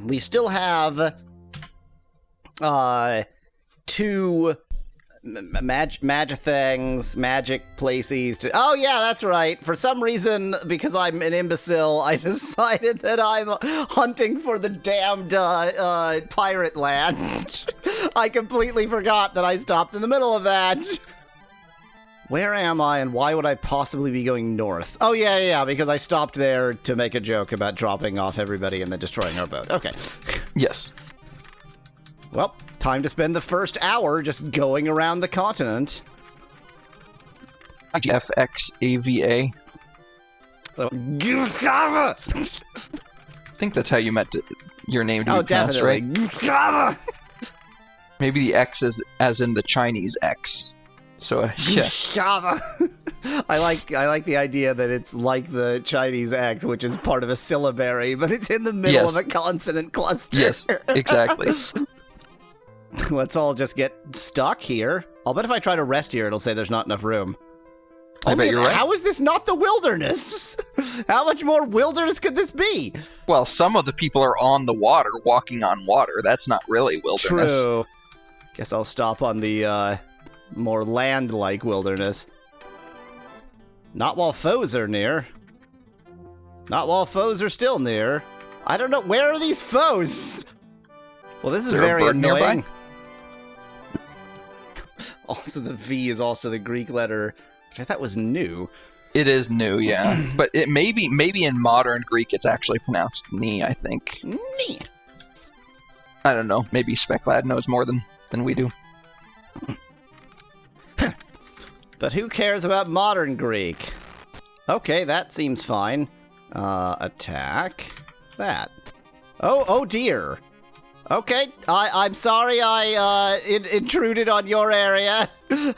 We still have two magic places to... Oh, yeah, that's right. For some reason, because I'm an imbecile, I decided that I'm hunting for the damned pirate land. I completely forgot that I stopped in the middle of that. Where am I, and why would I possibly be going north? Oh, yeah, because I stopped there to make a joke about dropping off everybody and then destroying our boat. Okay. Yes. Well, time to spend the first hour just going around the continent. FXAVA. Gustava! I think that's how you meant your name to be pronounced, definitely. right? Gustava! Maybe the X is as in the Chinese X. So, yeah. Gustava! I like the idea that it's like the Chinese X, which is part of a syllabary, but it's in the middle of a consonant cluster. Yes, exactly. Let's all just get stuck here. I'll bet if I try to rest here, it'll say there's not enough room. I bet you're right. How is this not the wilderness? How much more wilderness could this be? Well, some of the people are on the water, walking on water. That's not really wilderness. True. Guess I'll stop on the more land-like wilderness. Not while foes are near. Not while foes are still near. I don't know. Where are these foes? Well, this is very annoying. Nearby? Also, the V is also the Greek letter, which I thought was new. It is new, yeah. But it maybe in modern Greek it's actually pronounced ni, I think. Ni. I don't know. Maybe Speclad knows more than we do. But who cares about modern Greek? Okay, that seems fine. Attack. That. Oh dear. Okay, I'm sorry I intruded on your area.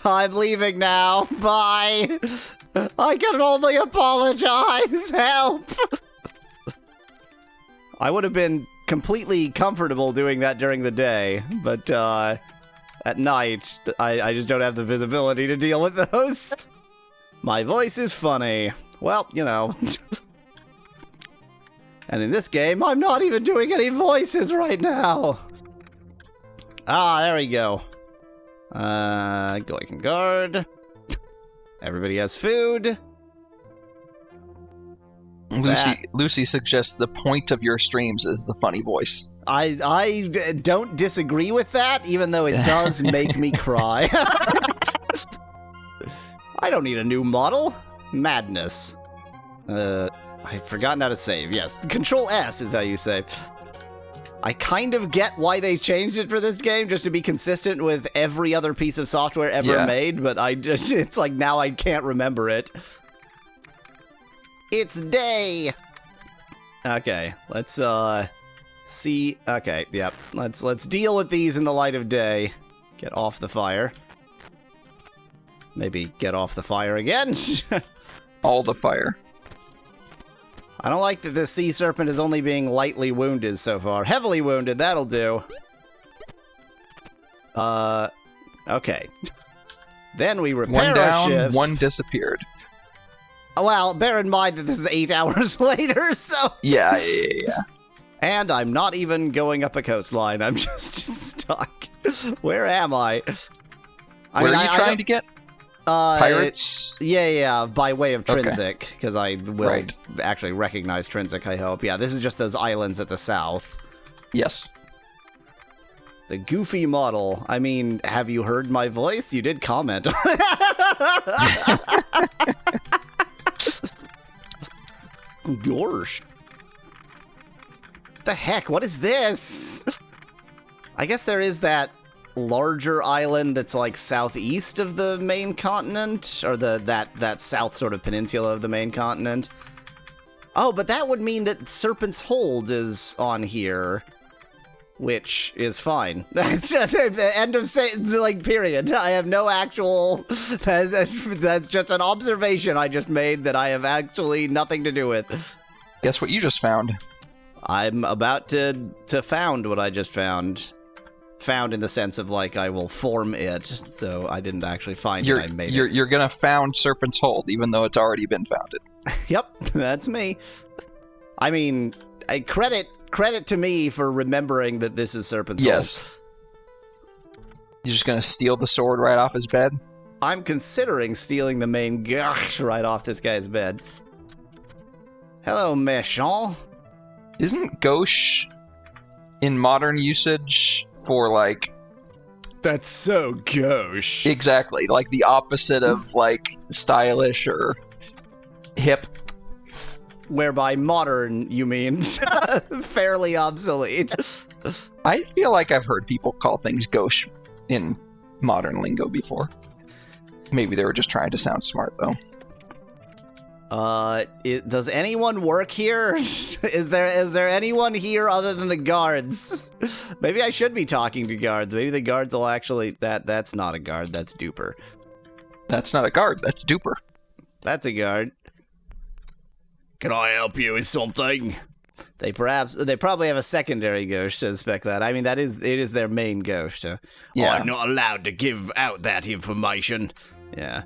I'm leaving now. Bye. I can only apologize. Help. I would have been completely comfortable doing that during the day, but at night, I just don't have the visibility to deal with those. My voice is funny. Well, you know. And in this game, I'm not even doing any voices right now. Ah, there we go. Going guard. Everybody has food. Lucy suggests the point of your streams is the funny voice. I don't disagree with that, even though it does make me cry. I don't need a new model. Madness. I've forgotten how to save. Yes, Control S is how you save. I kind of get why they changed it for this game, just to be consistent with every other piece of software ever made, but it's like now I can't remember it. It's day! Okay, let's, see. Okay, yep. Let's deal with these in the light of day. Get off the fire. Maybe get off the fire again. All the fire. I don't like that this sea serpent is only being lightly wounded so far. Heavily wounded, that'll do. Okay. Then we repair one down, our ships. One disappeared. Well, bear in mind that this is 8 hours later, so... Yeah. And I'm not even going up a coastline. I'm just stuck. Where am I? Where are you trying to get? Pirates? Yeah, by way of Trinsic, because I will actually recognize Trinsic, I hope. Yeah, this is just those islands at the south. Yes. The goofy model. I mean, have you heard my voice? You did comment on it. Gosh. What the heck? What is this? I guess there is that larger island that's like southeast of the main continent, or that south sort of peninsula of the main continent. Oh, but that would mean that Serpent's Hold is on here, which is fine. That's the end of period. I have no actual. That's just an observation I just made that I have actually nothing to do with. Guess what you just found? I'm about to found what I just found. Found in the sense of, like, I will form it, so I didn't actually find it, I made it. You're gonna found Serpent's Hold, even though it's already been founded. Yep, that's me. I mean, credit credit to me for remembering that this is Serpent's Yes. You're just gonna steal the sword right off his bed? I'm considering stealing the main gauche right off this guy's bed. Hello, méchant. Isn't gauche in modern usage for, like... That's so gauche. Exactly, like the opposite of, like, stylish or hip. Whereby modern, you mean, fairly obsolete. I feel like I've heard people call things gauche in modern lingo before. Maybe they were just trying to sound smart, though. Does anyone work here? Is there anyone here other than the guards? Maybe I should be talking to guards. Maybe the guards will actually... That's not a guard, that's Duper. That's not a guard, that's Duper. That's a guard. Can I help you with something? They probably have a secondary ghost to inspect that. I mean, it is their main ghost. So. Yeah. I'm not allowed to give out that information. Yeah.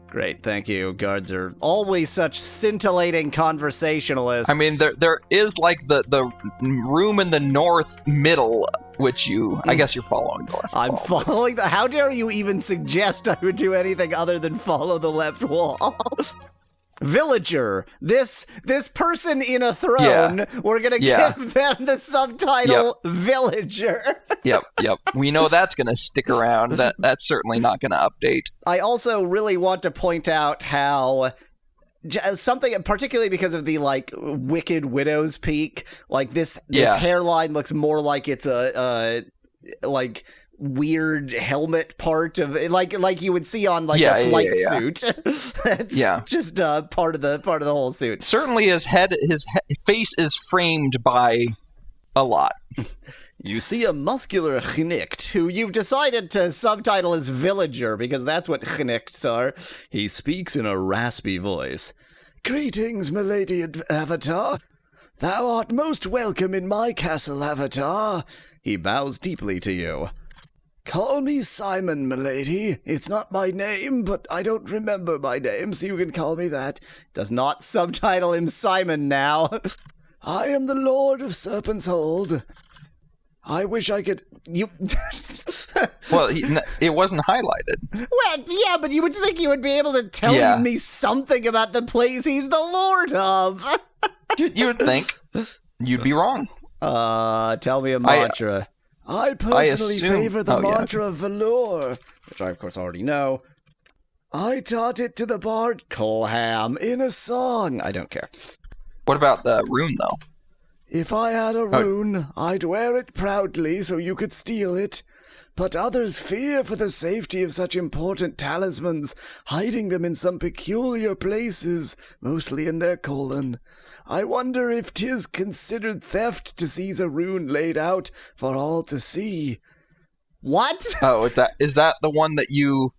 Great, thank you. Guards are always such scintillating conversationalists. I mean, there is, like, the room in the north middle, which I guess you're following the left wall. I'm following the... How dare you even suggest I would do anything other than follow the left wall? Villager. This person in a throne, we're gonna give them the subtitle Villager. Yep. We know that's gonna stick around. That's certainly not gonna update. I also really want to point out how something, particularly because of the, like, Wicked Widow's Peak, like this hairline looks more like it's a like weird helmet part of like you would see on like a flight suit. Just part of the whole suit. Certainly his face is framed by a lot. You see a muscular Knicht, who you've decided to subtitle as Villager, because that's what Knichts are. He speaks in a raspy voice. Greetings, milady Avatar. Thou art most welcome in my castle, Avatar. He bows deeply to you. Call me Simon, milady. It's not my name, but I don't remember my name, so you can call me that. Does not subtitle him Simon now. I am the Lord of Serpent's Hold. I wish I could... You... Well, it wasn't highlighted. Well, yeah, but you would think you would be able to tell me something about the place he's the Lord of. You would think. You'd be wrong. Tell me a mantra. I personally favor the mantra of Velour, which I, of course, already know. I taught it to the bard Clam in a song. I don't care. What about the rune, though? If I had a rune, I'd wear it proudly so you could steal it. But others fear for the safety of such important talismans, hiding them in some peculiar places, mostly in their colon. I wonder if 'tis considered theft to seize a rune laid out for all to see. What? Oh, is that the one that you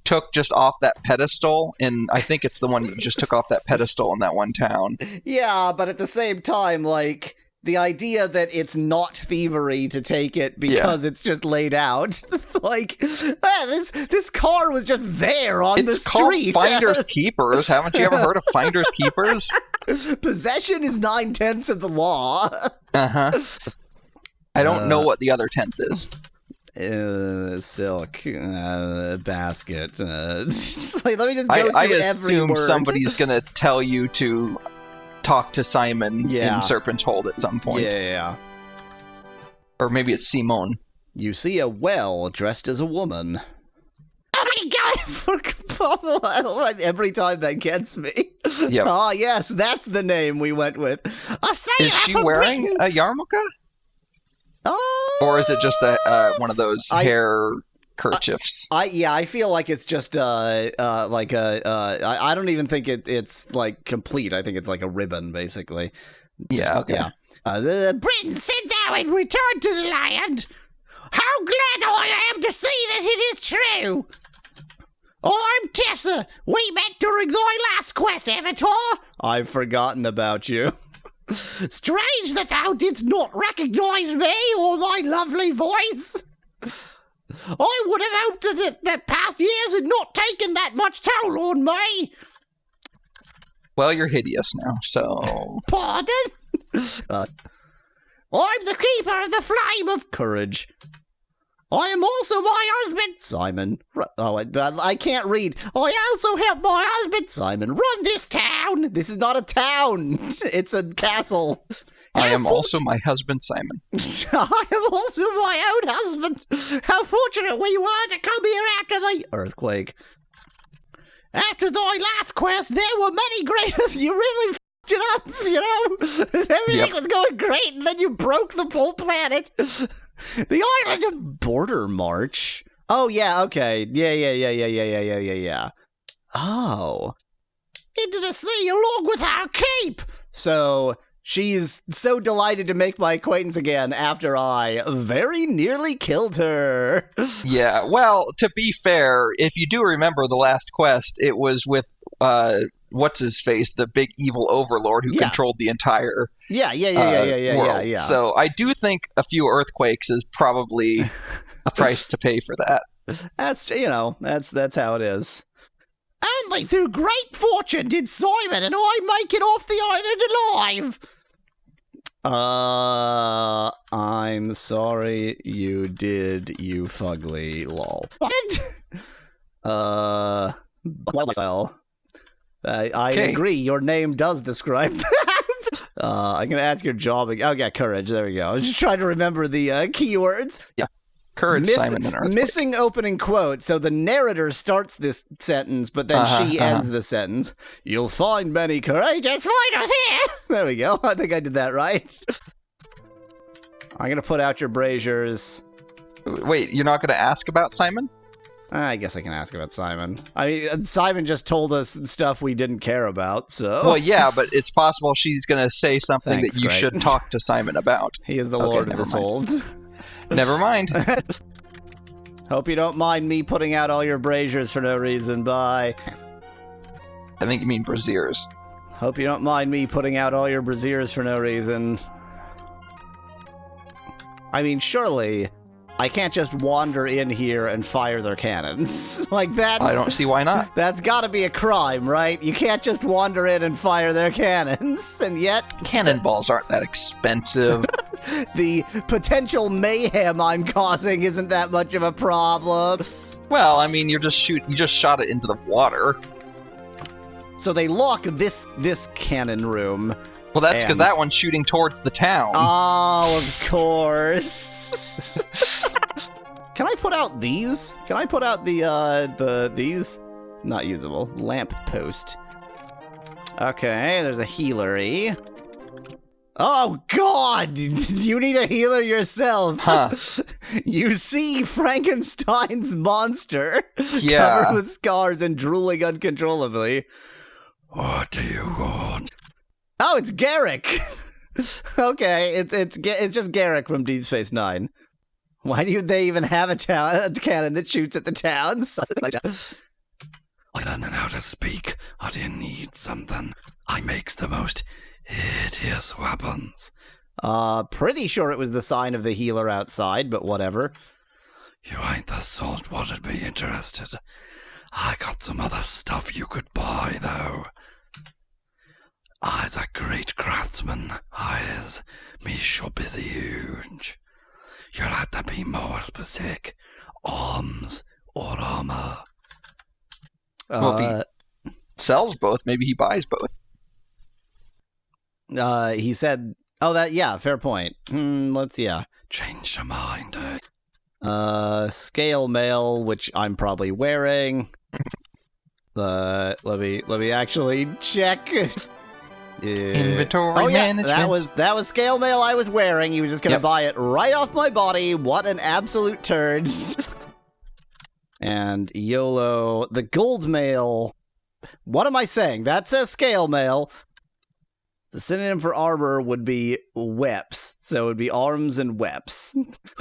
took just off that pedestal? And I think it's the one you just took off that pedestal in that one town. Yeah, but at the same time, like, the idea that it's not thievery to take it because it's just laid out. Like, this car was just there on the street. It's called Finders Keepers. Haven't you ever heard of Finders Keepers? Possession is 9/10 of the law. Uh-huh. I don't know what the other 10th is. Silk, basket. Let me just go through I every assume word. somebody's going to tell you to talk to Simon in Serpent's Hold at some point. Yeah. Or maybe it's Simone. You see a well dressed as a woman. Oh my god! Every time that gets me. Yep. Oh yes, that's the name we went with. Is she wearing a yarmulke? Or is it just one of those hair kerchiefs? I feel like it's just I don't even think it's like complete. I think it's like a ribbon, basically. The Britain said thou in return to the land. How glad I am to see that it is true. I'm Tessa. We met during thy last quest, Avatar. I've forgotten about you. Strange that thou didst not recognize me or my lovely voice. I would have hoped that the past years had not taken that much toll on me. Well, you're hideous now, so... Pardon? I'm the keeper of the flame of courage. I am also my husband, Simon. Oh, I can't read. I also help my husband, Simon, run this town. This is not a town. It's a castle. I am also my husband, Simon. I am also my own husband. How fortunate we were to come here after the earthquake. After thy last quest, there were many great... You really f***ed it up, you know? Everything was going great, and then you broke the whole planet. The island of Border March. Oh, yeah, okay. Yeah. Oh. Into the sea along with our cape. So... She's so delighted to make my acquaintance again after I very nearly killed her. Yeah, well, to be fair, if you do remember the last quest, it was with, what's-his-face, the big evil overlord who controlled the entire world. So I do think a few earthquakes is probably a price to pay for that. That's how it is. Only through great fortune did Simon and I make it off the island alive. I'm sorry you did, you fugly lol. Well, I agree, your name does describe that. I'm gonna ask your job again. Oh, yeah, courage, there we go. I was just trying to remember the keywords. Yeah. Courage, Simon, and Earthquake. Missing opening quote. So the narrator starts this sentence, but then she ends the sentence. You'll find many courageous fighters here. There we go. I think I did that right. I'm going to put out your braziers. Wait, you're not going to ask about Simon? I guess I can ask about Simon. I mean, Simon just told us stuff we didn't care about, so... Well, yeah, but it's possible she's going to say something that you great. should talk to Simon about. He is the lord of this hold. Never mind. Hope you don't mind me putting out all your braziers for no reason. Bye. I think you mean braziers. Hope you don't mind me putting out all your braziers for no reason. I mean, surely I can't just wander in here and fire their cannons. Like that. I don't see why not. That's gotta be a crime, right? You can't just wander in and fire their cannons, and yet... Cannonballs aren't that expensive. The potential mayhem I'm causing isn't that much of a problem. Well, I mean, you just shot it into the water. So they lock this cannon room. Well, that's because that one's shooting towards the town. Oh, of course. Can I put out these? Can I put out these? Not usable. Lamp post. Okay, there's a healery. Oh, God! You need a healer yourself. Huh. You see Frankenstein's monster. Yeah. Covered with scars and drooling uncontrollably. What do you want? Oh, it's Garrick. Okay, it's just Garrick from Deep Space Nine. Why do they even have a cannon that shoots at the towns? I don't know how to speak. I didn't need something. I makes the most hideous weapons. Pretty sure it was the sign of the healer outside, but whatever. You ain't the sort what'd be interested. I got some other stuff you could buy, though. I's a great craftsman, I is. Me shop is huge. You'll have to be more specific. Arms or armor. Well, if he sells both, maybe he buys both. He said, fair point. Change your mind, scale mail, which I'm probably wearing. Let me actually check. Inventory management. That was scale mail I was wearing. He was just gonna buy it right off my body. What an absolute turd. And YOLO, the gold mail. What am I saying? That says scale mail. The synonym for armor would be weps, so it would be arms and weps.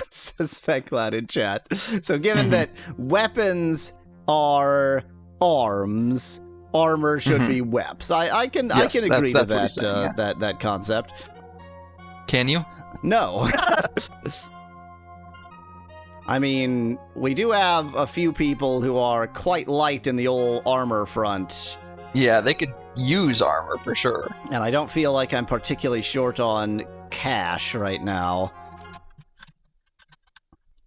Says Speclad in chat. So given that weapons are arms, armor should be weps. I can agree to that that concept. Can you? No. I mean, we do have a few people who are quite light in the old armor front. Yeah, they could use armor for sure. And I don't feel like I'm particularly short on cash right now.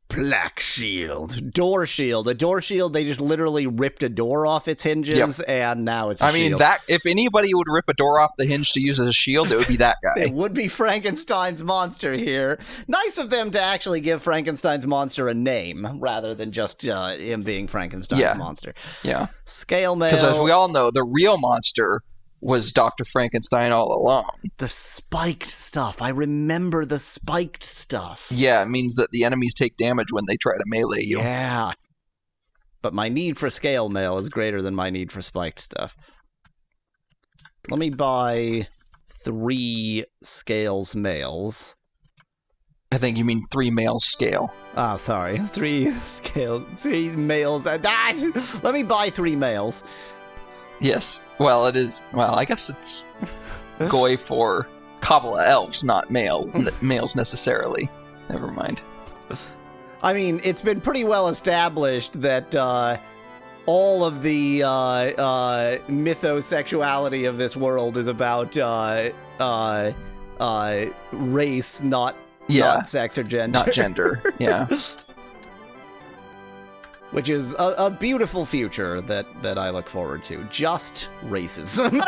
Black shield. Door shield. A door shield, they just literally ripped a door off its hinges, and now it's a shield. I mean, that if anybody would rip a door off the hinge to use as a shield, it would be that guy. It would be Frankenstein's monster here. Nice of them to actually give Frankenstein's monster a name, rather than just him being Frankenstein's monster. Yeah. Scale mail. Because as we all know, the real monster was Dr. Frankenstein all along. The spiked stuff. I remember the spiked stuff. Yeah, it means that the enemies take damage when they try to melee you. Yeah. But my need for scale mail is greater than my need for spiked stuff. Let me buy 3 scales mails. I think you mean 3 males scale. Oh, sorry. 3 scales. 3 males. Let me buy 3 males. Yes. Well, it is. Well, I guess it's goy for Kabbalah elves, not males necessarily. Never mind. I mean, it's been pretty well established that all of the mythosexuality of this world is about race, not sex or gender. Not gender, yeah. Which is a beautiful future that I look forward to. Just racism.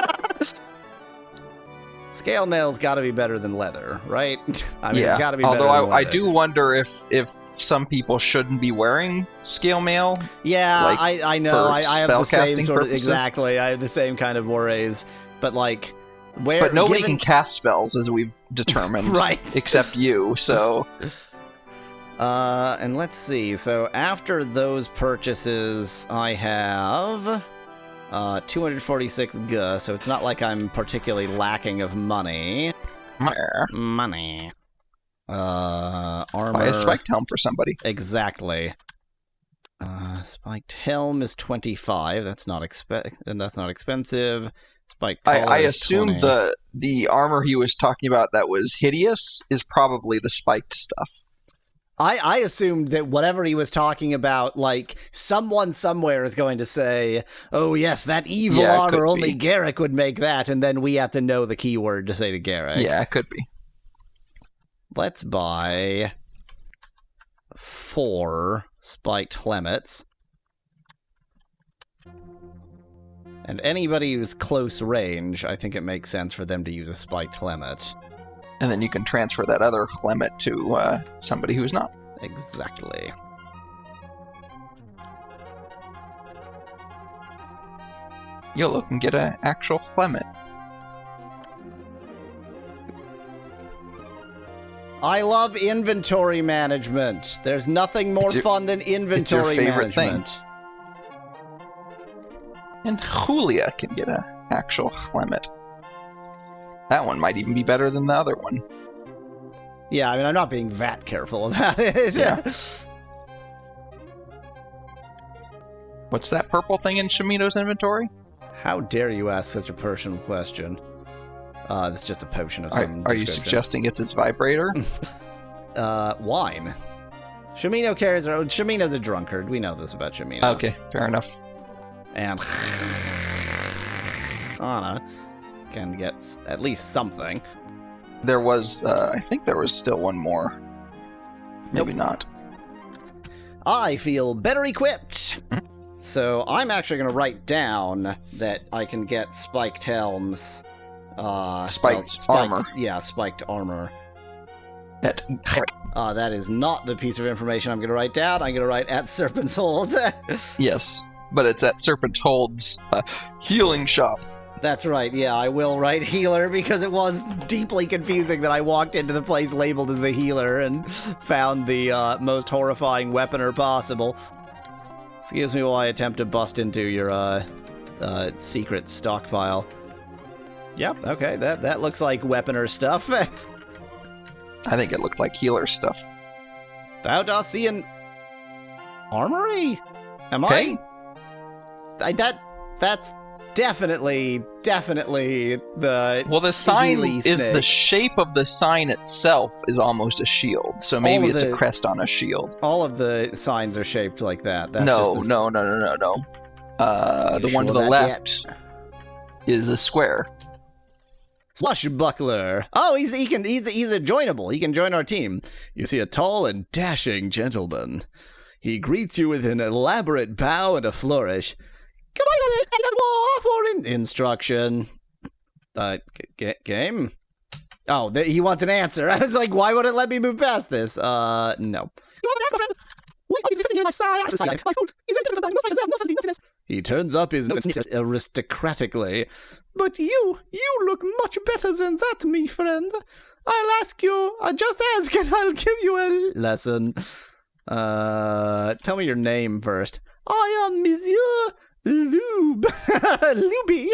Scale mail's got to be better than leather, right? I mean, it's got to be better than leather. I do wonder if some people shouldn't be wearing scale mail. Yeah, like, I know. I have the same sort of... purposes. Exactly. I have the same kind of worries. But, like... But nobody can cast spells, as we've determined. Right. Except you, so... And let's see. So after those purchases, I have 246 G, so it's not like I'm particularly lacking of money. Money. Armor. Buy a spiked helm for somebody. Exactly. Spiked helm is 25. That's not expensive. Spiked collar I is assume 20. the armor he was talking about that was hideous is probably the spiked stuff. I assumed that whatever he was talking about, like, someone somewhere is going to say, oh, yes, that evil armor, only Garrick would make that, and then we have to know the keyword to say to Garrick. Yeah, it could be. Let's buy 4 spiked helmets. And anybody who's close range, I think it makes sense for them to use a spiked helmet. And then you can transfer that other helmet to somebody who's not. Exactly. You'll look and get an actual helmet. I love inventory management. There's nothing more fun than inventory management. Thing. And Julia can get an actual helmet. That one might even be better than the other one. Yeah, I mean, I'm not being that careful about it. Yeah. What's that purple thing in Shimino's inventory? How dare you ask such a personal question? It's just a potion of some Are you suggesting it's its vibrator? Wine. Shimino's a drunkard. We know this about Shimino. Okay, fair enough. And Anna can get at least something. There was, I think there was still one more. Maybe not. I feel better equipped. So I'm actually going to write down that I can get spiked helms. Spiked armor. Yeah, spiked armor. At that is not the piece of information I'm going to write down. I'm going to write at Serpent's Hold. Yes, but it's at Serpent's Hold's healing shop. That's right, yeah, I will write healer because it was deeply confusing that I walked into the place labeled as the healer and found the most horrifying weaponer possible. Excuse me while I attempt to bust into your secret stockpile. Yep, okay, that looks like weaponer stuff. I think it looked like healer stuff. Thou dost see an armory? Am okay. That's definitely the... Well, the sign is the shape of the sign itself is almost a shield, so maybe it's a crest on a shield. All of the signs are shaped like that. That's no. The one to the left is a square. Swashbuckler. Oh, he's joinable. He can join our team. You see a tall and dashing gentleman. He greets you with an elaborate bow and a flourish. Can I get more instruction? Game? Oh, he wants an answer. I was like, why would it let me move past this? No. He turns up his nose aristocratically. But you look much better than that, me friend. I'll ask you, just ask and I'll give you a lesson. Tell me your name first. I am Monsieur Lubey.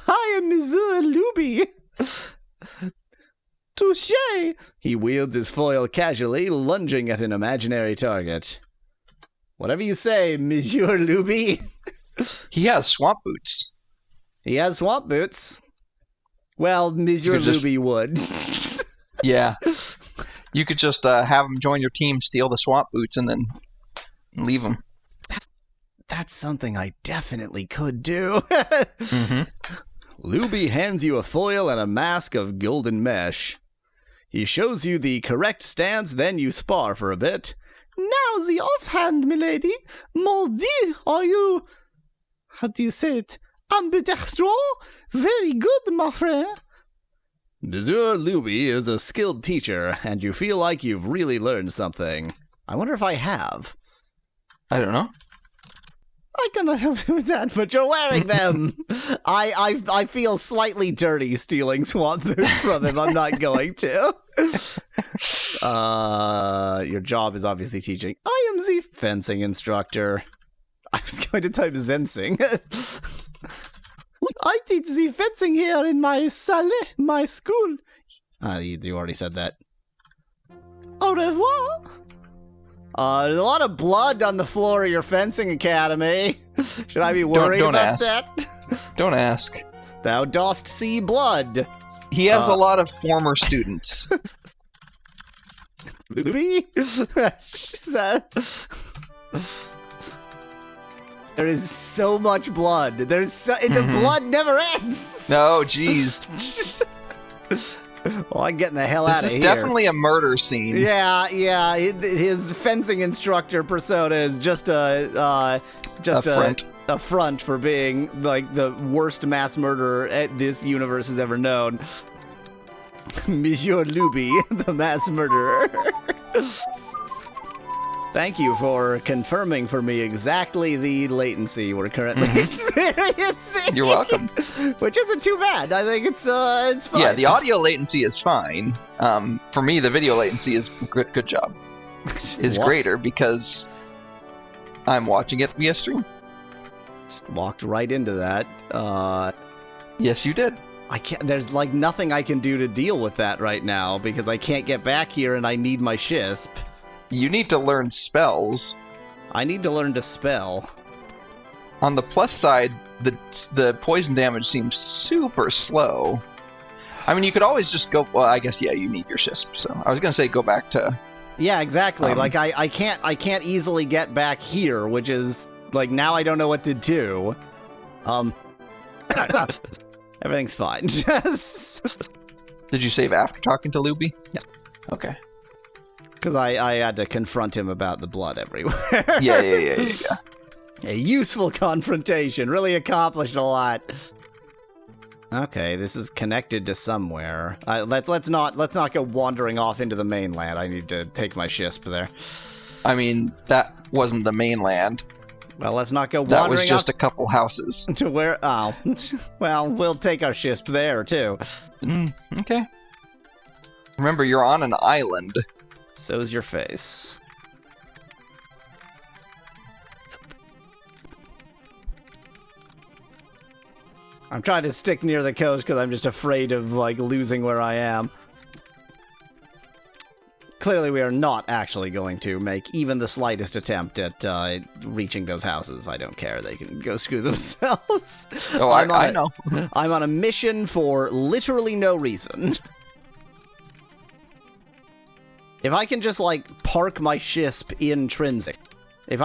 I am Monsieur Lubey. Touché! He wields his foil casually, lunging at an imaginary target. Whatever you say, Monsieur Lubey. He has swamp boots. He has swamp boots. Well, Monsieur Lubey would. Yeah. You could just have him join your team, steal the swamp boots, and then leave him. That's something I definitely could do. Mm-hmm. Lubey hands you a foil and a mask of golden mesh. He shows you the correct stance, then you spar for a bit. Now the offhand, milady. Maudit, are you... How do you say it? Ambidextrous? Very good, my friend. Monsieur Lubey is a skilled teacher, and you feel like you've really learned something. I wonder if I have. I don't know. I cannot help you with that, but you're wearing them. I feel slightly dirty stealing swamp boots from him. I'm not going to. Your job is obviously teaching. I am the fencing instructor. I was going to type Zensing. I teach the fencing here in my salle, my school. You already said that. Au revoir. There's a lot of blood on the floor of your fencing academy. Should I be worried about that? Don't ask. Thou dost see blood. He has a lot of former students. Lubey? There is so much blood. The blood never ends. No, jeez. Well, I'm getting the hell out of here. This is definitely a murder scene. Yeah. His fencing instructor persona is just a front for being like the worst mass murderer this universe has ever known. Monsieur Lubey, the mass murderer. Thank you for confirming for me exactly the latency we're currently experiencing. You're welcome. Which isn't too bad. I think it's fine. Yeah, the audio latency is fine. For me, the video latency is good job. Is greater because I'm watching it via stream. Just walked right into that. Yes, you did. I can't. There's like nothing I can do to deal with that right now because I can't get back here and I need my shisp. You need to learn spells. I need to learn to spell. On the plus side, the poison damage seems super slow. I mean, you could always just go. Well, I guess you need your shisp. So I was gonna say go back to. Yeah, exactly. Like I can't easily get back here, which is like now I don't know what to do. Everything's fine. Did you save after talking to Lubey? Yeah. Okay. Because I had to confront him about the blood everywhere. Yeah. A useful confrontation. Really accomplished a lot. Okay, this is connected to somewhere. Let's not go wandering off into the mainland. I need to take my shisp there. I mean, that wasn't the mainland. Well, let's not go wandering. That was just a couple houses. To where? Oh, well, we'll take our shisp there too. Okay. Remember, you're on an island. So's your face. I'm trying to stick near the coast because I'm just afraid of, like, losing where I am. Clearly, we are not actually going to make even the slightest attempt at reaching those houses. I don't care. They can go screw themselves. Oh, I know. I'm on a mission for literally no reason. If I can just, like, park my shisp intrinsically, if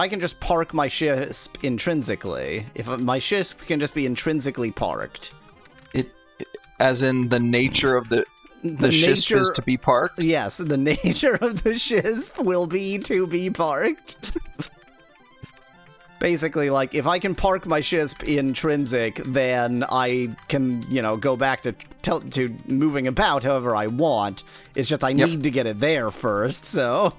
my shisp can just be intrinsically parked. As in the nature of the Shisp is to be parked? Yes, the nature of the Shisp will be to be parked. Basically, like, if I can park my Shisp intrinsic, then I can, go back to moving about however I want. It's just I need to get it there first, so...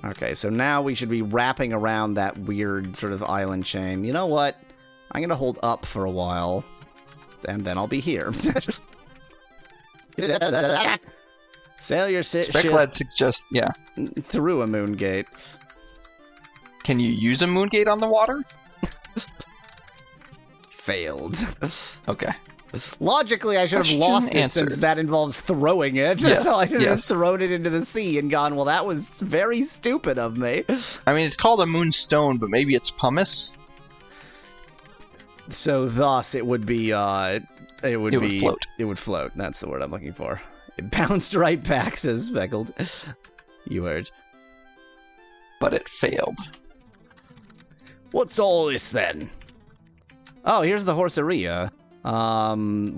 Okay, so now we should be wrapping around that weird sort of island chain. You know what? I'm gonna hold up for a while, and then I'll be here. Sail your Specklad suggests, through a moon gate. Can you use a moon gate on the water? Failed. Okay. Logically, I should have lost it since that involves throwing it. Yes, so I should have thrown it into the sea and gone, well, that was very stupid of me. I mean, it's called a moonstone, but maybe it's pumice? So thus, it would be, it would float. It would float. That's the word I'm looking for. It bounced right back, says Speckled. You heard. But it failed. What's all this, then? Oh, here's the horseria.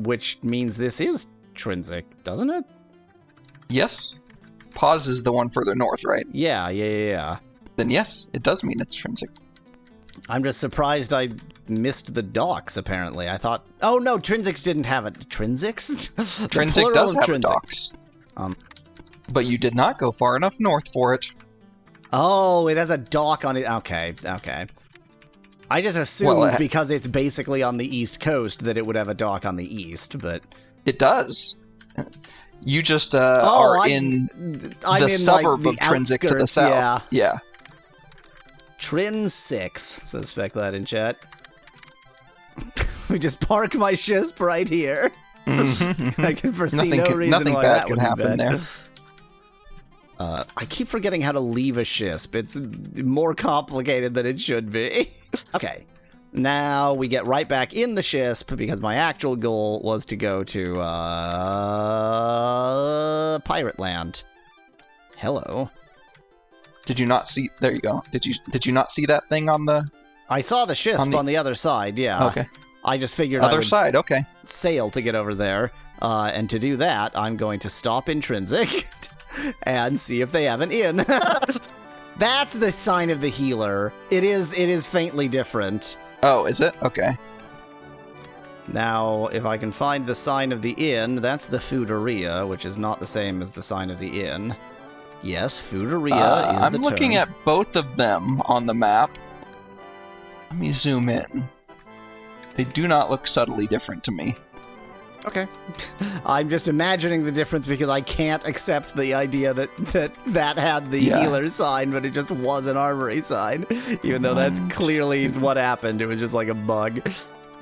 Which means this is trinsic, doesn't it? Yes. Pause is the one further north, right? Yeah. Then yes, it does mean it's trinsic. I'm just surprised I missed the docks, apparently. I thought... Oh, no, Trinsics didn't have it. Trinsics? Trinsic does have docks. But you did not go far enough north for it. Oh, it has a dock on it. Okay. I just assumed because it's basically on the east coast that it would have a dock on the east, but... It does. You just are in the suburb of Trinsic to the south. Yeah. Trin 6, says Specklad in chat. We just park my Shisp right here. I can foresee no reason why that would happen there. I keep forgetting how to leave a Shisp. It's more complicated than it should be. Okay. Now we get right back in the Shisp because my actual goal was to go to Pirate Land. Hello. Did you not see? There you go. Did you not see that thing on the? I saw the Shisp on the other side. Yeah. Okay. I just figured I would sail to get over there, and to do that, I'm going to stop Intrinsic and see if they have an inn. That's the sign of the healer. It is faintly different. Oh, is it? Okay. Now, if I can find the sign of the inn, that's the Fooderia, which is not the same as the sign of the inn. Yes, Fooderia is the term. I'm looking at both of them on the map. Let me zoom in. They do not look subtly different to me. Okay. I'm just imagining the difference because I can't accept the idea that had the healer sign, but it just was an armory sign. Even though that's clearly what happened. It was just like a bug.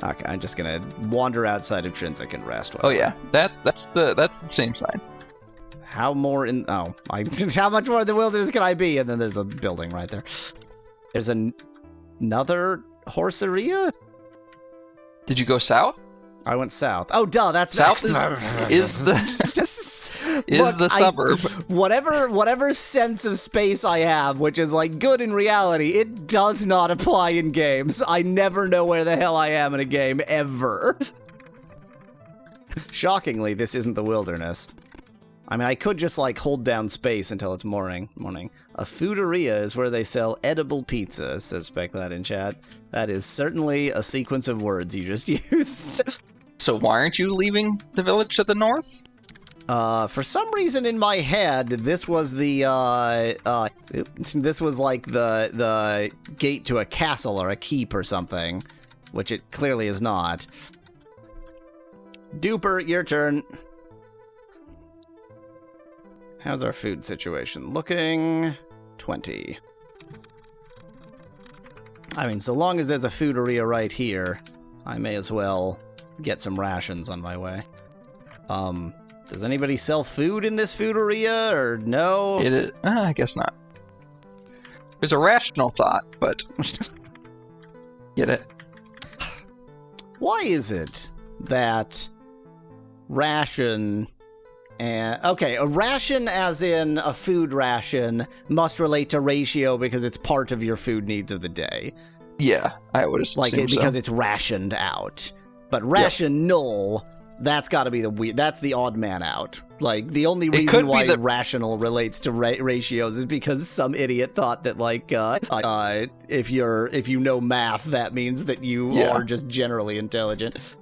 Okay, I'm just gonna wander outside of Trinsic and rest. Oh yeah, that's the same sign. How more in? Oh, how much more in the wilderness can I be? And then there's a building right there. There's another horseria. Did you go south? I went south. Oh, duh, that's south is the suburb. Whatever sense of space I have, which is like good in reality, it does not apply in games. I never know where the hell I am in a game ever. Shockingly, this isn't the wilderness. I mean, I could just like hold down space until it's morning. A Fooderia is where they sell edible pizza, says Specklad in chat. That is certainly a sequence of words you just used. So why aren't you leaving the village to the north? For some reason in my head, this was the, this was like the gate to a castle or a keep or something, which it clearly is not. Duper, your turn. How's our food situation looking? 20. I mean, so long as there's a Fooderia right here, I may as well get some rations on my way. Does anybody sell food in this Fooderia, or no? I guess not. There's a rational thought, but... Get it? Why is it that ration... Okay, a ration as in a food ration must relate to ratio because it's part of your food needs of the day. Yeah, I would assume because it's rationed out. But rational That's got to be that's the odd man out. Like, the only reason why rational relates to ratios is because some idiot thought that, like, if you know math, that means that you are just generally intelligent.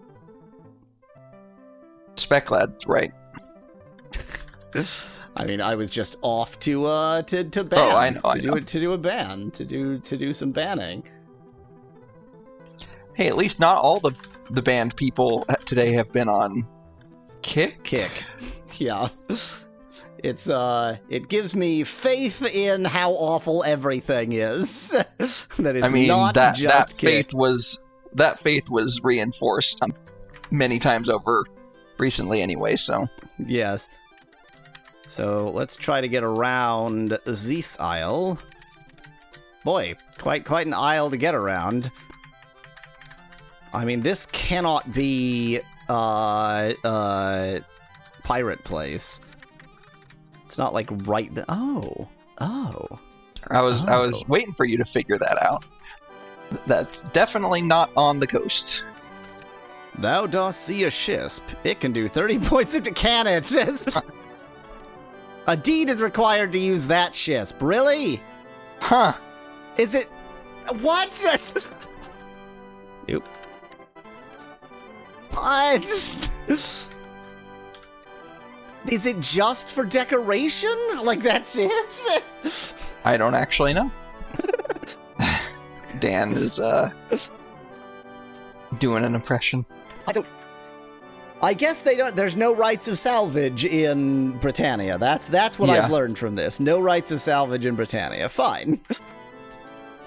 Speclad's right. I mean, I was just off to ban. Oh, I know. To do a ban. To do some banning. Hey, at least not all the banned people today have been on Kick. Yeah. It's it gives me faith in how awful everything is. That it's not just Kick. That faith was reinforced many times over recently anyway, so. Yes. So let's try to get around this aisle. Boy, quite an aisle to get around. I mean, this cannot be pirate place. It's not like right. Oh. I was waiting for you to figure that out. That's definitely not on the coast. Thou dost see a shisp. It can do 30 points if to can it. A deed is required to use that shisp. Really? Huh. Is it? What? Nope. What? Is it just for decoration? Like, that's it? I don't actually know. Dan is doing an impression. I guess they don't. There's no rights of salvage in Britannia. That's what I've learned from this. No rights of salvage in Britannia. Fine.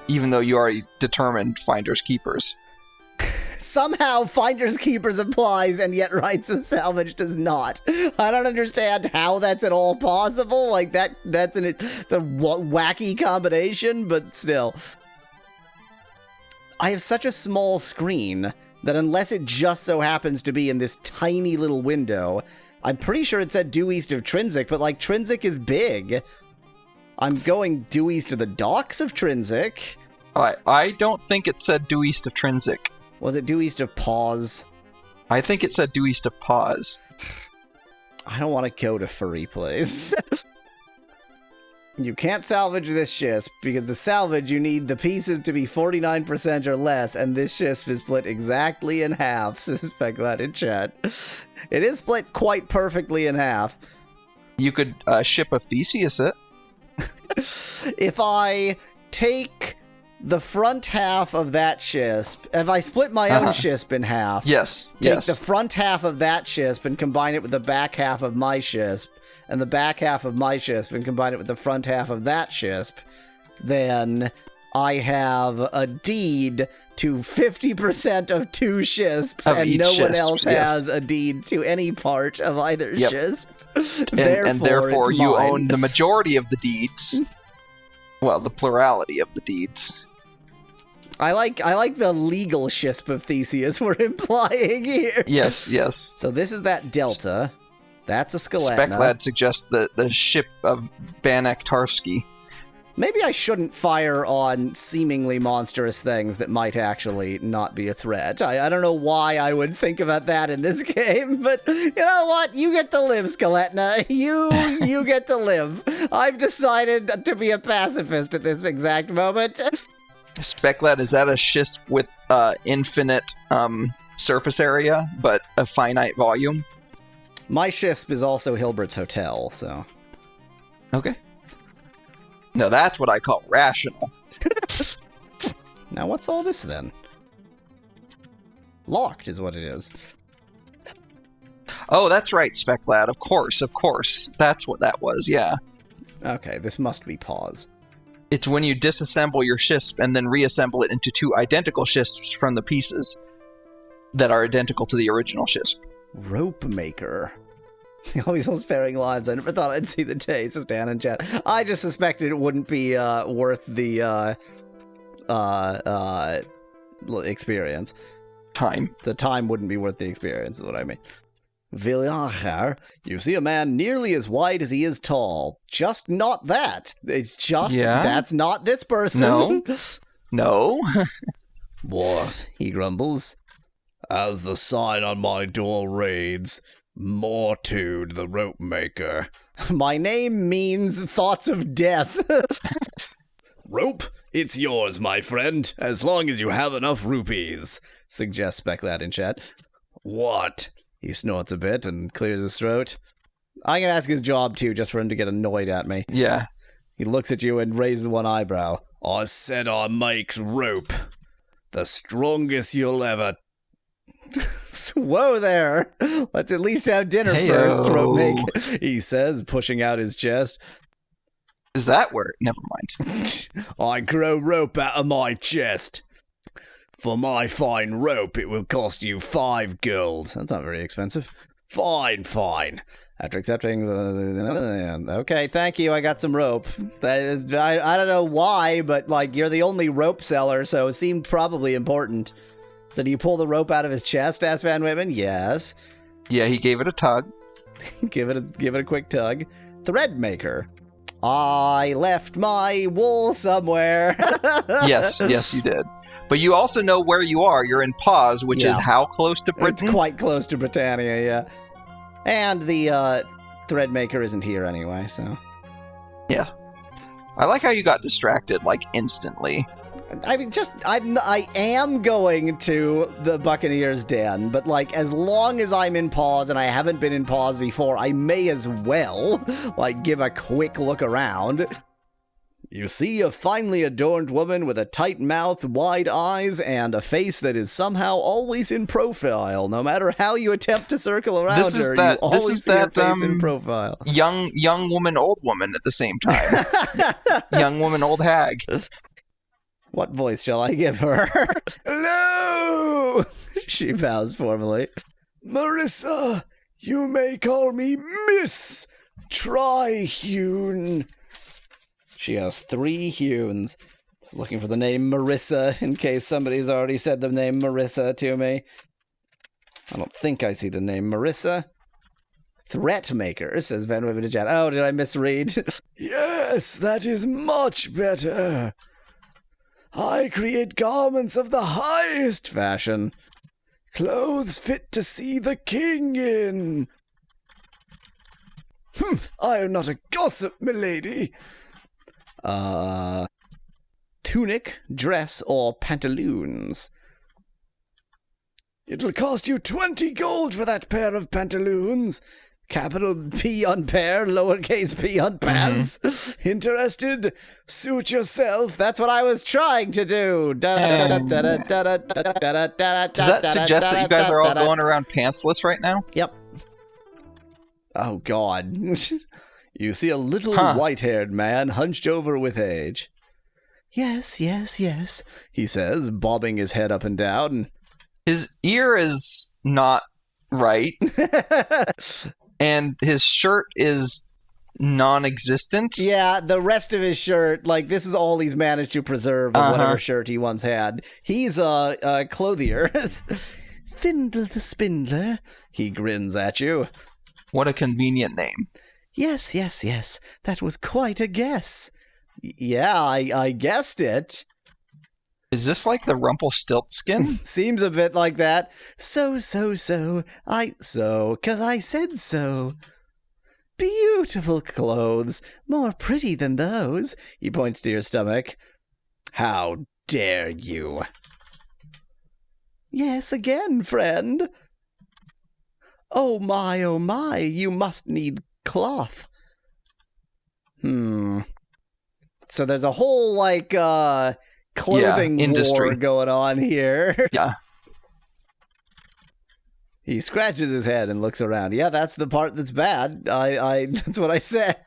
Even though you already determined finders keepers. Somehow finders keepers applies, and yet rights of salvage does not. I don't understand how that's at all possible. Like it's a wacky combination, but still. I have such a small screen that unless it just so happens to be in this tiny little window, I'm pretty sure it said due east of Trinsic, but like Trinsic is big. I'm going due east of the docks of Trinsic. I don't think it said due east of Trinsic. Was it due east of Pause? I think it said due east of Pause. I don't want to go to Furry Place. You can't salvage this shisp, because the salvage, you need the pieces to be 49% or less, and this shisp is split exactly in half. Suspect that in chat. It is split quite perfectly in half. You could ship a Theseus it. If I take the front half of that shisp, if I split my own shisp in half, take the front half of that shisp and combine it with the back half of my shisp, and the back half of my shisp and combine it with the front half of that shisp, then I have a deed to 50% of two shisps, and no one else has a deed to any part of either shisp. And therefore you own the majority of the deeds. Well, the plurality of the deeds. I like the legal shisp of Theseus we're implying here. Yes. So this is that delta. That's a Skeletna. Speclad suggests the ship of Banektarski. Maybe I shouldn't fire on seemingly monstrous things that might actually not be a threat. I don't know why I would think about that in this game, but you know what? You get to live, Skeletna. You get to live. I've decided to be a pacifist at this exact moment. Speclad, is that a shisp with infinite surface area, but a finite volume? My shisp is also Hilbert's Hotel, so... Okay. No, that's what I call rational. Now, what's all this, then? Locked is what it is. Oh, that's right, Speclad. Of course. That's what that was, yeah. Okay, this must be pause. It's when you disassemble your shisp and then reassemble it into two identical shisps from the pieces that are identical to the original shisp. Rope maker. Always on sparing lives. I never thought I'd see the day, says Dan in chat. I just suspected it wouldn't be worth the experience. Time. The time wouldn't be worth the experience, is what I mean. Villager, you see a man nearly as wide as he is tall. Just not that. It's just, that's not this person. No. What? He grumbles. As the sign on my door reads, Mortude the Rope Maker. My name means thoughts of death. Rope? It's yours, my friend, as long as you have enough rupees, suggests Specklad in chat. What? He snorts a bit and clears his throat. I'm going to ask his job, too, just for him to get annoyed at me. Yeah. He looks at you and raises one eyebrow. I said I makes rope. The strongest you'll ever... Whoa there! Let's at least have dinner first, rope maker, he says, pushing out his chest. Is that where? Never mind. I grow rope out of my chest. For my fine rope, it will cost you 5 gold. That's not very expensive. Fine. After accepting the... Okay, thank you, I got some rope. I don't know why, but, like, you're the only rope seller, so it seemed probably important. So do you pull the rope out of his chest, asked Van Whitman? Yes. Yeah, he gave it a tug. Give it a quick tug. Thread maker. I left my wool somewhere. Yes, you did. But you also know where you are. You're in Pause, which is how close to Britain? It's quite close to Britannia, yeah. And the thread maker isn't here anyway, so. Yeah. I like how you got distracted, like, instantly. I mean, I am going to the Buccaneers Den, but, like, as long as I'm in Pause, and I haven't been in Pause before, I may as well, like, give a quick look around. You see a finely adorned woman with a tight mouth, wide eyes, and a face that is somehow always in profile. No matter how you attempt to circle around her, you always see her face in profile. Young woman, old woman at the same time. Young woman, old hag. What voice shall I give her? Hello! She bows formally. Marissa, you may call me Miss Tryhune. She has 3 Hunes. Looking for the name Marissa, in case somebody's already said the name Marissa to me. I don't think I see the name Marissa. Threat maker, says Van Whitman to chat. Oh, did I misread? Yes, that is much better. I create garments of the highest fashion. Clothes fit to see the king in. I am not a gossip, milady. Tunic, dress, or pantaloons? It'll cost you 20 gold for that pair of pantaloons. Capital P on pair, lowercase p on pants. Interested? Suit yourself. That's what I was trying to do. Does that suggest that you guys are all going around pantsless right now? Yep. Oh, God. You see a little white-haired man hunched over with age. Yes, he says, bobbing his head up and down. His ear is not right. And his shirt is non-existent. Yeah, the rest of his shirt, like, this is all he's managed to preserve of whatever shirt he once had. He's a clothier. Thindle the Spindler, he grins at you. What a convenient name. Yes. That was quite a guess. Yeah, I guessed it. Is this like the Rumpelstiltskin? Seems a bit like that. So. 'Cause I said so. Beautiful clothes. More pretty than those. He points to your stomach. How dare you? Yes, again, friend. Oh my, you must need cloth. So there's a whole, like, clothing industry war going on here. Yeah. He scratches his head and looks around. Yeah, that's the part that's bad. That's what I said.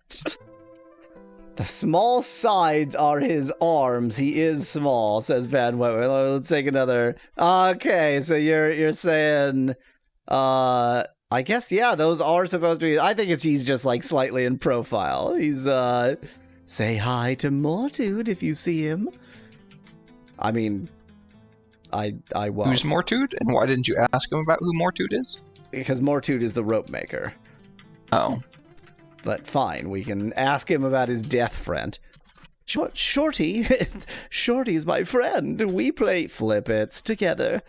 The small sides are his arms. He is small, says Van Whitman. Let's take another. Okay, so you're saying, I guess, yeah, those are supposed to be, I think he's just, like, slightly in profile. He's, say hi to Mortude if you see him. I mean, I won't. Who's Mortude, and why didn't you ask him about who Mortude is? Because Mortude is the rope maker. Oh. But fine, we can ask him about his death friend. Shorty is my friend. We play Flippets together.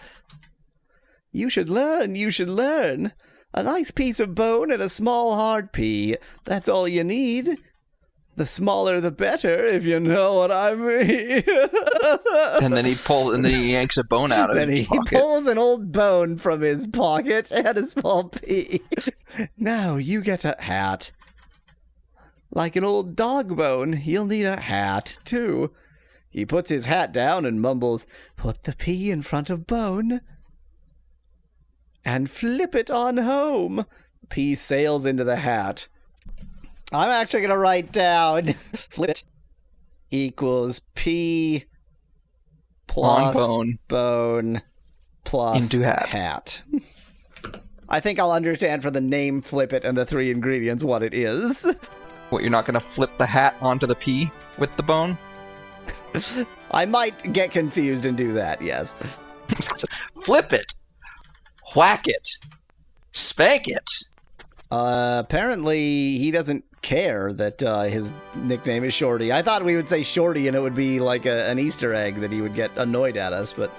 You should learn, you should learn. A nice piece of bone and a small hard pea. That's all you need. The smaller the better, if you know what I mean. And then he yanks a bone out of his pocket. He pulls an old bone from his pocket and a small pea. Now you get a hat. Like an old dog bone, you'll need a hat, too. He puts his hat down and mumbles, put the pea in front of bone. And flip it on home. Pea sails into the hat. I'm actually going to write down flip it equals pea plus bone plus into hat. I think I'll understand for the name flip it and the 3 ingredients what it is. What, you're not going to flip the hat onto the pea with the bone? I might get confused and do that, yes. Flip it. Whack it. Spank it. Apparently he doesn't care that his nickname is Shorty. I thought we would say Shorty and it would be like an Easter egg that he would get annoyed at us, but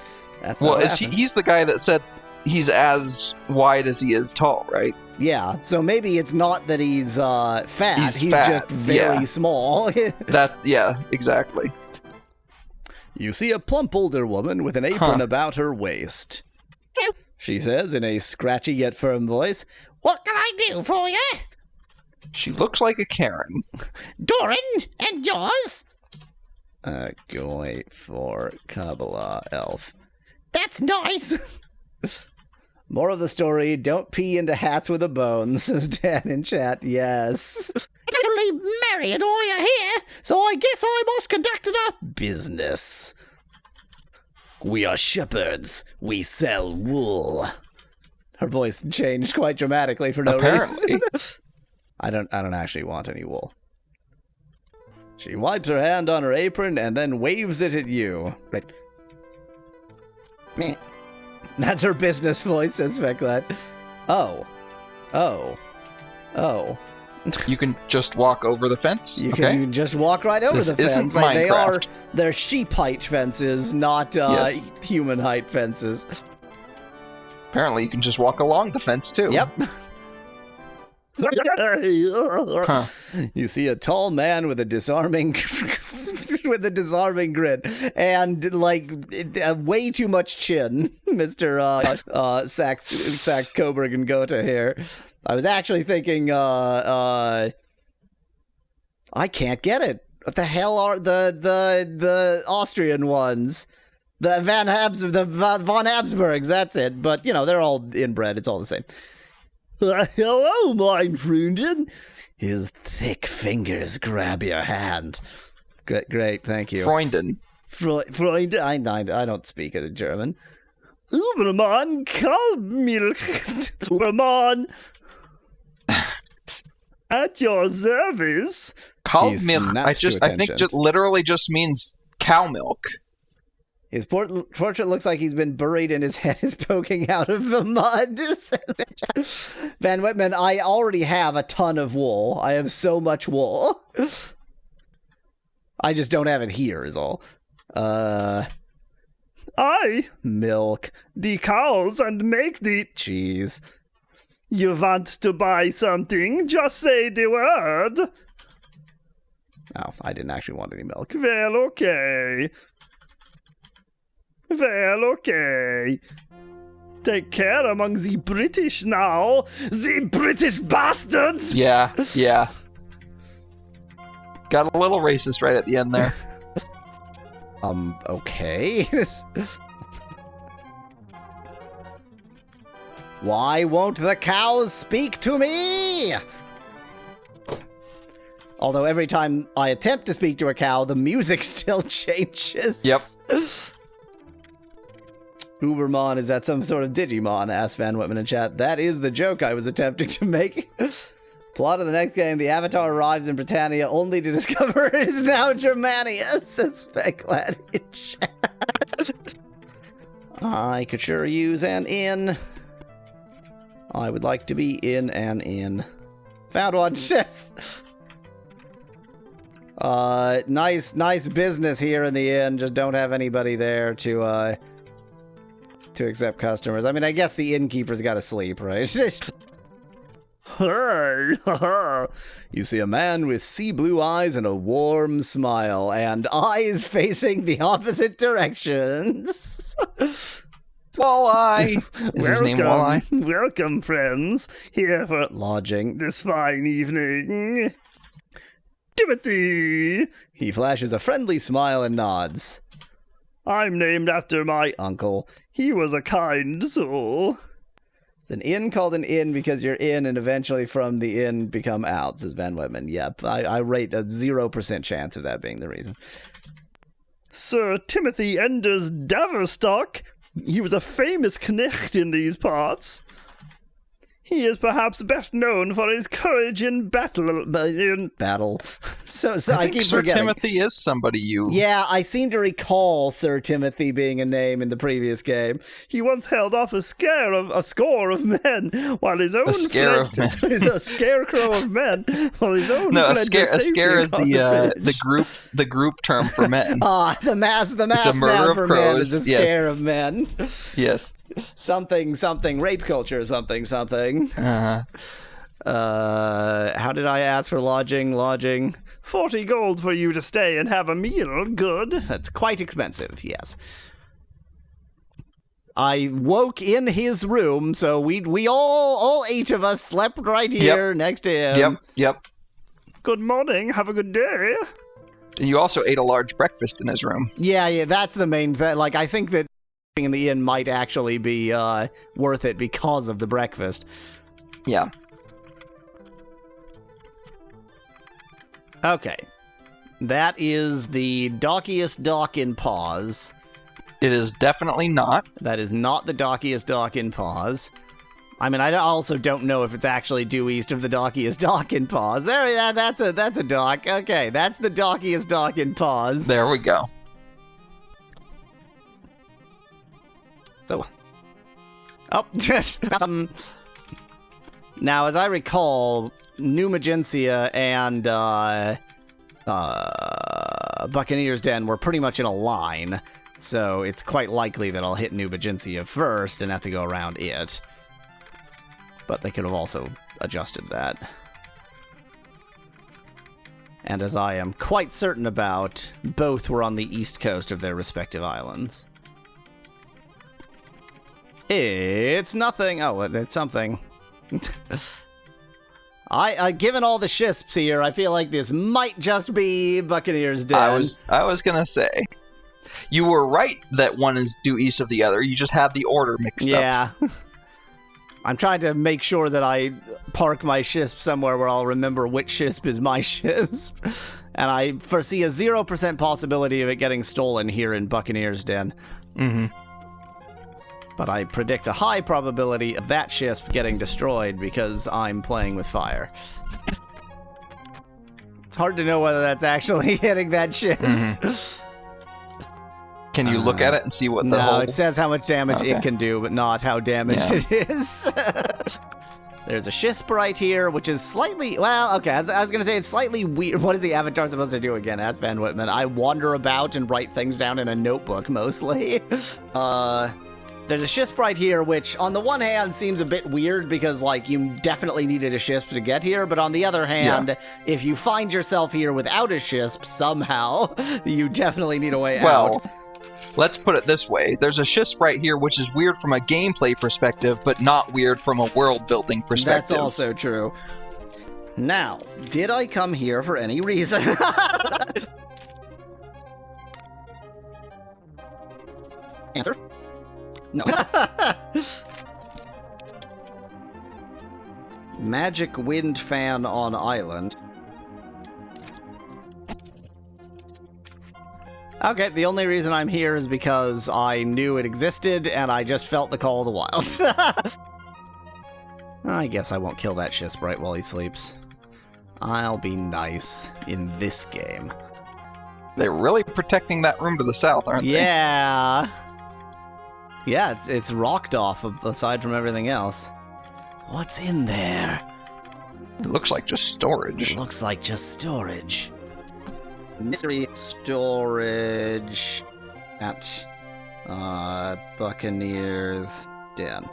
that's not what happened. He's the guy that said he's as wide as he is tall, right? Yeah, so maybe it's not that he's fat. He's fat. Just very small. Yeah, exactly. You see a plump older woman with an apron about her waist. She says in a scratchy yet firm voice, "What can I do for you?" She looks like a Karen. Doran, and yours? Go for Kabbalah elf. That's nice. More of the story, don't pee into hats with a bone, says Dan in chat. Yes. Literally married all you're here, so I guess I must conduct the business. We are shepherds. We sell wool. Her voice changed quite dramatically for no reason. I don't actually want any wool. She wipes her hand on her apron and then waves it at you. Right. Meh. That's her business voice, says Feklat. Oh. You can just walk over the fence? You can just walk right over the fence. Isn't Minecraft. They're sheep height fences, not human height fences. Apparently you can just walk along the fence too. Yep. You see a tall man with a disarming grin and like way too much chin, Mr. Sax Coburg and Gotha here. I was actually thinking I can't get it. What the hell are the Austrian ones? The von Habsburgs, that's it. But you know, they're all inbred, it's all the same. Hello, mein Freundin. His thick fingers grab your hand. Great, thank you. Freundin. Freund, I don't speak German. Ubermann, Kalbmilch. Ubermann. At your service. Kalbmilch, I think literally just means cow milk. His portrait looks like he's been buried and his head is poking out of the mud. Van Whitman, I already have a ton of wool. I have so much wool. I just don't have it here, is all. Milk. The cows and make the cheese. You want to buy something? Just say the word. Oh, I didn't actually want any milk. Well, okay. Take care among the British now. The British bastards! Yeah. Got a little racist right at the end there. Okay. Why won't the cows speak to me? Although every time I attempt to speak to a cow, the music still changes. Yep. Ubermon, is that some sort of Digimon? Asked Van Whitman in chat. That is the joke I was attempting to make. Plot of the next game, the Avatar arrives in Britannia only to discover it is now Germania, says Feklat in chat. I could sure use an inn. I would like to be in an inn. Found one, yes. Nice business here in the inn. Just don't have anybody there to to accept customers. I mean, I guess the innkeeper's got to sleep, right? You see a man with sea blue eyes and a warm smile, and eyes facing the opposite directions. Walleye. Is his name Walleye? Welcome, friends. Here for lodging this fine evening. Timothy! He flashes a friendly smile and nods. I'm named after my uncle. He was a kind soul. It's an inn called an inn because you're in and eventually from the inn become out, says Van Whitman. Yep, I rate a 0% chance of that being the reason. Sir Timothy Enders Daverstock. He was a famous knecht in these parts. He is perhaps best known for his courage in battle. So I keep Sir forgetting. Timothy is somebody you... Yeah, I seem to recall Sir Timothy being a name in the previous game. He once held off a score of men, while his own a scarecrow of men, while his own a scare is the group term for men. The mass it's a murder noun of for crows. men is a scare of men. Yes. Something, rape culture, something. Uh-huh. How did I ask for lodging? 40 gold for you to stay and have a meal, good. That's quite expensive, yes. I woke in his room, so we all 8 of us slept right here next to him. Yep. Good morning, have a good day. And you also ate a large breakfast in his room. Yeah, that's the main thing. Like, I think that in the inn might actually be worth it because of the breakfast. Yeah. Okay. That is the dockiest dock in Pause. It is definitely not. That is not the dockiest dock in Pause. I mean, I also don't know if it's actually due east of the dockiest dock in Pause. That's a dock. Okay, that's the dockiest dock in Pause. There we go. So, now, as I recall, New Magencia and Buccaneer's Den were pretty much in a line, so it's quite likely that I'll hit New Magencia first and have to go around it. But they could have also adjusted that. And as I am quite certain about, both were on the east coast of their respective islands. It's nothing. Oh, it's something. Given all the shisps here, I feel like this might just be Buccaneer's Den. I was gonna say, you were right that one is due east of the other. You just have the order mixed up. Yeah. I'm trying to make sure that I park my shisp somewhere where I'll remember which shisp is my shisp. And I foresee a 0% possibility of it getting stolen here in Buccaneer's Den. Mm-hmm. But I predict a high probability of that shisp getting destroyed because I'm playing with fire. It's hard to know whether that's actually hitting that shisp. Mm-hmm. Can you look at it and see what the No, it says how much damage it can do, but not how damaged it is. There's a shisp right here, which is slightly... Well, okay, I was going to say it's slightly weird. What is the avatar supposed to do again? Ask Van Whitman. I wander about and write things down in a notebook, mostly. There's a shisp right here, which on the one hand seems a bit weird because, like, you definitely needed a shisp to get here, but on the other hand, if you find yourself here without a shisp somehow, you definitely need a way out. Well, let's put it this way. There's a shisp right here, which is weird from a gameplay perspective, but not weird from a world-building perspective. That's also true. Now, did I come here for any reason? Answer? No. Magic wind fan on island. Okay, the only reason I'm here is because I knew it existed and I just felt the call of the wilds. I guess I won't kill that shit sprite while he sleeps. I'll be nice in this game. They're really protecting that room to the south, aren't they? Yeah. Yeah, it's rocked off aside from everything else. What's in there? It looks like just storage. It looks like just storage. Mystery storage at Buccaneers Den.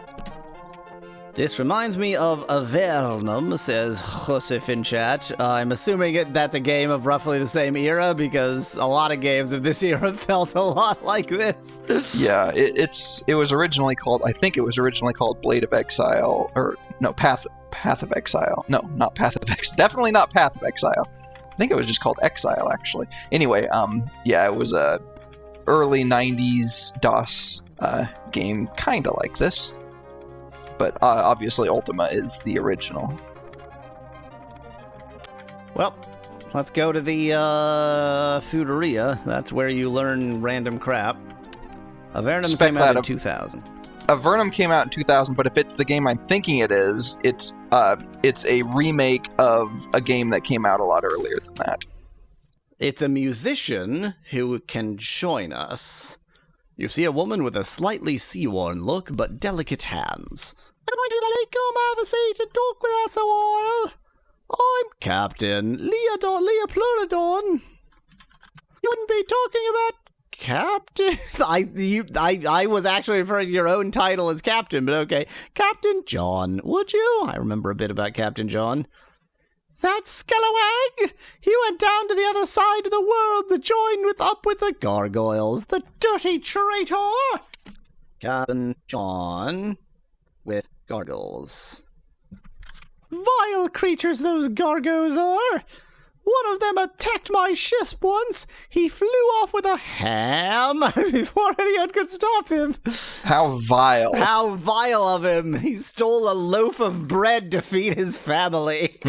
This reminds me of Avernum, says Josef in chat. I'm assuming that's a game of roughly the same era, because a lot of games of this era felt a lot like this. Yeah, it was originally called, I think it was originally called Blade of Exile, or no, Path of Exile. No, not Path of Exile. Definitely not Path of Exile. I think it was just called Exile, actually. Anyway, yeah, it was a early 90s DOS game, kind of like this. But obviously Ultima is the original. Well, let's go to the Fooderia. That's where you learn random crap. Avernum came out in 2000. Avernum came out in 2000, but if it's the game I'm thinking it is, it's a remake of a game that came out a lot earlier than that. It's a musician who can join us. You see a woman with a slightly sea-worn look, but delicate hands. Would you like to come have a seat and talk with us a while? I'm Captain Leopluridon. You wouldn't be talking about Captain... I was actually referring to your own title as Captain, but okay. Captain John, would you? I remember a bit about Captain John. That scalawag! He went down to the other side of the world to join up with the gargoyles. The dirty traitor! Captain John with gargoyles. Vile creatures those gargoyles are! One of them attacked my ship once. He flew off with a ham before anyone could stop him. How vile. How vile of him. He stole a loaf of bread to feed his family.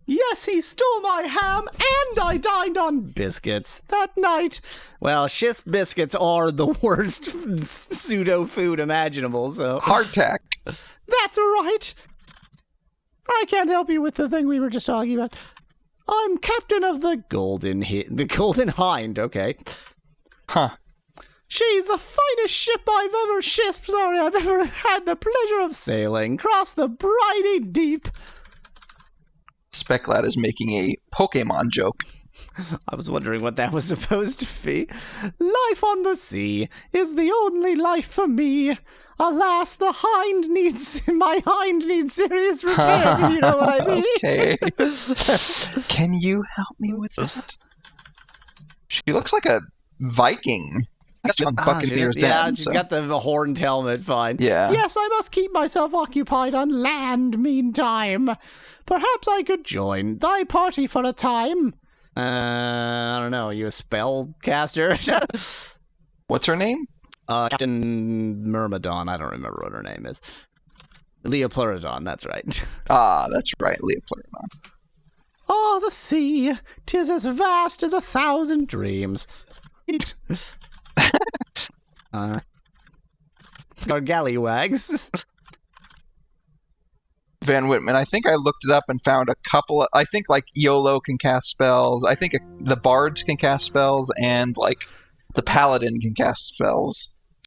Yes, he stole my ham, and I dined on biscuits that night. Well, ship biscuits are the worst pseudo-food imaginable, so... Hardtack. That's right. I can't help you with the thing we were just talking about. I'm captain of the Golden Hind, okay. Huh. She's the finest ship I've ever had the pleasure of sailing across the briny deep. Speclad is making a Pokemon joke. I was wondering what that was supposed to be. Life on the sea is the only life for me. Alas, my hind needs serious repairs, if you know what I mean. Okay. Can you help me with that? She looks like a Viking. She's on Buccaneers Den. She's got the horned helmet, fine. Yeah. Yes, I must keep myself occupied on land meantime. Perhaps I could join thy party for a time. I don't know, are you a spellcaster? What's her name? Captain Myrmidon, I don't remember what her name is. Leopluridon, that's right. That's right, Leopluridon. Oh, the sea, 'tis as vast as 1,000 dreams. Gargallywags. Van Whitman, I think I looked it up and found a couple of, I think like YOLO can cast spells, I think the bards can cast spells, and like the paladin can cast spells.